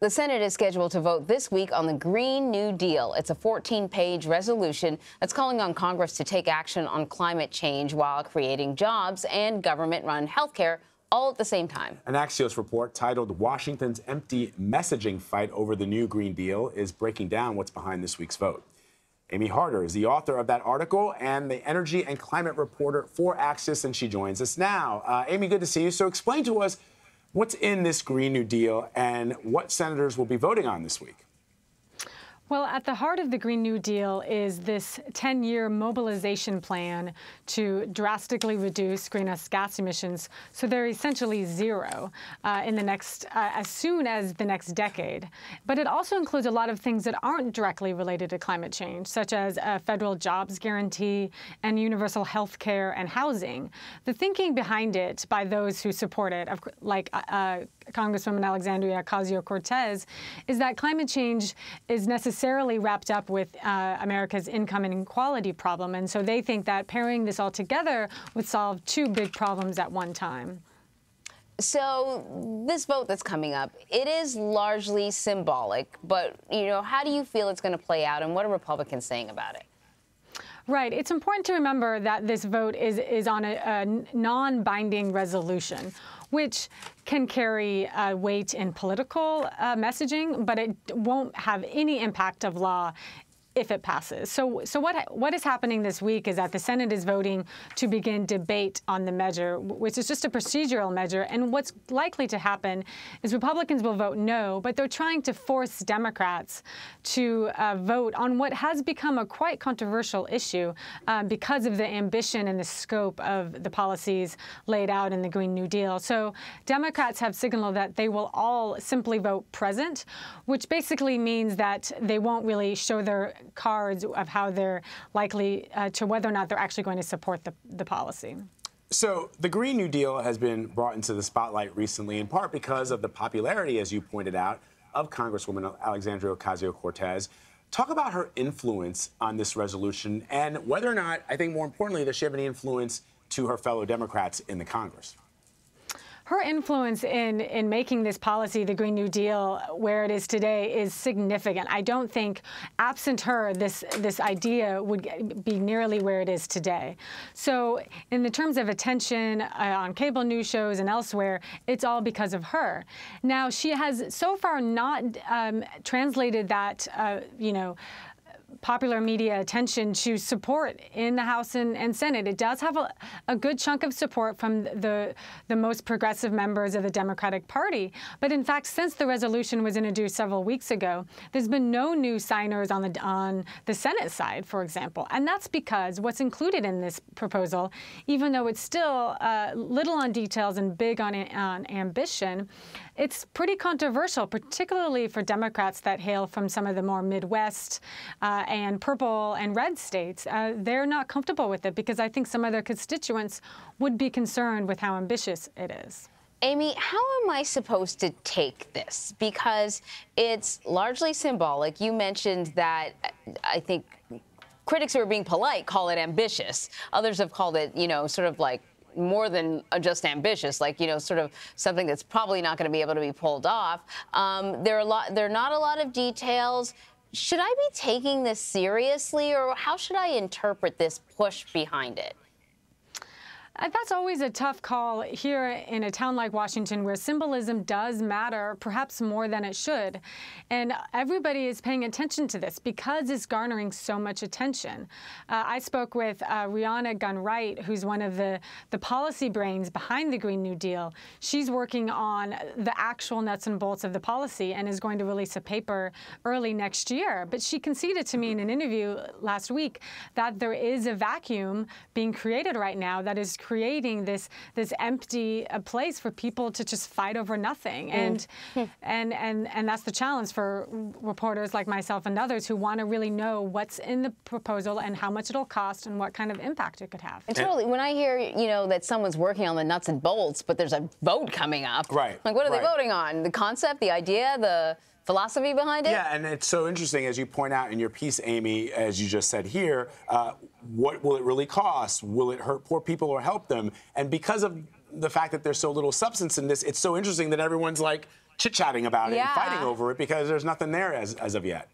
The Senate is scheduled to vote this week on the Green New Deal. It's a 14-page resolution that's calling on Congress to take action on climate change while creating jobs and government-run health care all at the same time. An Axios report titled "Washington's Empty Messaging Fight Over the New Green Deal" is breaking down what's behind this week's vote. Amy Harder is the author of that article and the energy and climate reporter for Axios, and she joins us now. Amy, good to see you. So explain to us what's in this Green New Deal and what senators will be voting on this week. Well, at the heart of the Green New Deal is this 10-year mobilization plan to drastically reduce greenhouse gas emissions, so they're essentially zero in the next, as soon as the next decade. But it also includes a lot of things that aren't directly related to climate change, such as a federal jobs guarantee and universal health care and housing. The thinking behind it by those who support it, like Congresswoman Alexandria Ocasio-Cortez, is that climate change is necessarily wrapped up with America's income inequality problem. And so they think that pairing this all together would solve two big problems at one time. So this vote that's coming up, it is largely symbolic. But, how do you feel it's going to play out, and what are Republicans saying about it? Right. It's important to remember that this vote is on a non-binding resolution, which can carry weight in political messaging, but it won't have any impact of law if it passes. So what is happening this week is that the Senate is voting to begin debate on the measure, which is just a procedural measure. And what's likely to happen is Republicans will vote no, but they're trying to force Democrats to vote on what has become a quite controversial issue because of the ambition and the scope of the policies laid out in the Green New Deal. So Democrats have signaled that they will all simply vote present, which basically means that they won't really show their cards of how they're likely to whether or not they're actually going to support the policy. So the Green New Deal has been brought into the spotlight recently, in part because of the popularity, as you pointed out, of Congresswoman Alexandria Ocasio-Cortez. Talk about her influence on this resolution and whether or not, I think more importantly, does she have any influence to her fellow Democrats in the Congress? Her influence in making this policy, the Green New Deal, where it is today is significant. I don't think, absent her, this idea would be nearly where it is today. So in the terms of attention on cable news shows and elsewhere, it's all because of her. Now, she has so far not translated that, popular media attention to support in the House and Senate. It does have a good chunk of support from the most progressive members of the Democratic Party. But in fact, since the resolution was introduced several weeks ago, there's been no new signers on the Senate side, for example. And that's because what's included in this proposal, even though it's still little on details and big on ambition, it's pretty controversial, particularly for Democrats that hail from some of the more Midwest and purple and red states. They're not comfortable with it because I think some of their constituents would be concerned with how ambitious it is. Amy, how am I supposed to take this? Because it's largely symbolic. You mentioned that I think critics who are being polite call it ambitious. Others have called it, sort of like more than just ambitious, like, sort of something that's probably not going to be able to be pulled off. There are not a lot of details. Should I be taking this seriously, or how should I interpret this push behind it? That's always a tough call here in a town like Washington, where symbolism does matter, perhaps more than it should. And everybody is paying attention to this because it's garnering so much attention. I spoke with Rihanna Gunn-Wright, who's one of the policy brains behind the Green New Deal. She's working on the actual nuts and bolts of the policy and is going to release a paper early next year. But she conceded to me in an interview last week that there is a vacuum being created right now that is creating this empty place for people to just fight over nothing. And that's the challenge for reporters like myself and others who want to really know what's in the proposal and how much it'll cost and what kind of impact it could have. And totally. When I hear, that someone's working on the nuts and bolts, but there's a vote coming up. Right. Like, what are they voting on? The concept, the idea, the philosophy behind it? Yeah, and it's so interesting, as you point out in your piece, Amy, as you just said here, what will it really cost? Will it hurt poor people or help them? And because of the fact that there's so little substance in this, it's so interesting that everyone's like, chit-chatting about it and Yeah. fighting over it because there's nothing there as of yet.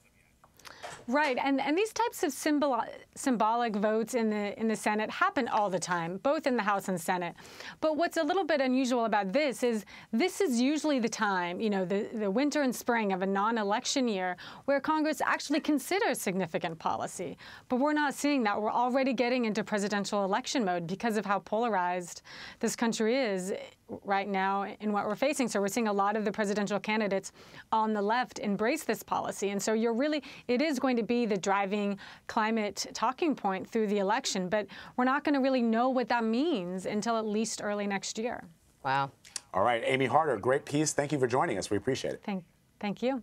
Right, and these types of symbolic votes in the Senate happen all the time, both in the House and Senate. But what's a little bit unusual about this is usually the time, you know, the winter and spring of a non-election year where Congress actually considers significant policy. But we're not seeing that. We're already getting into presidential election mode because of how polarized this country is right now in what we're facing. So we're seeing a lot of the presidential candidates on the left embrace this policy. And so it is going to be the driving climate talking point through the election. But we're not going to really know what that means until at least early next year. Wow. All right, Amy Harder, great piece. Thank you for joining us. We appreciate it. Thank you.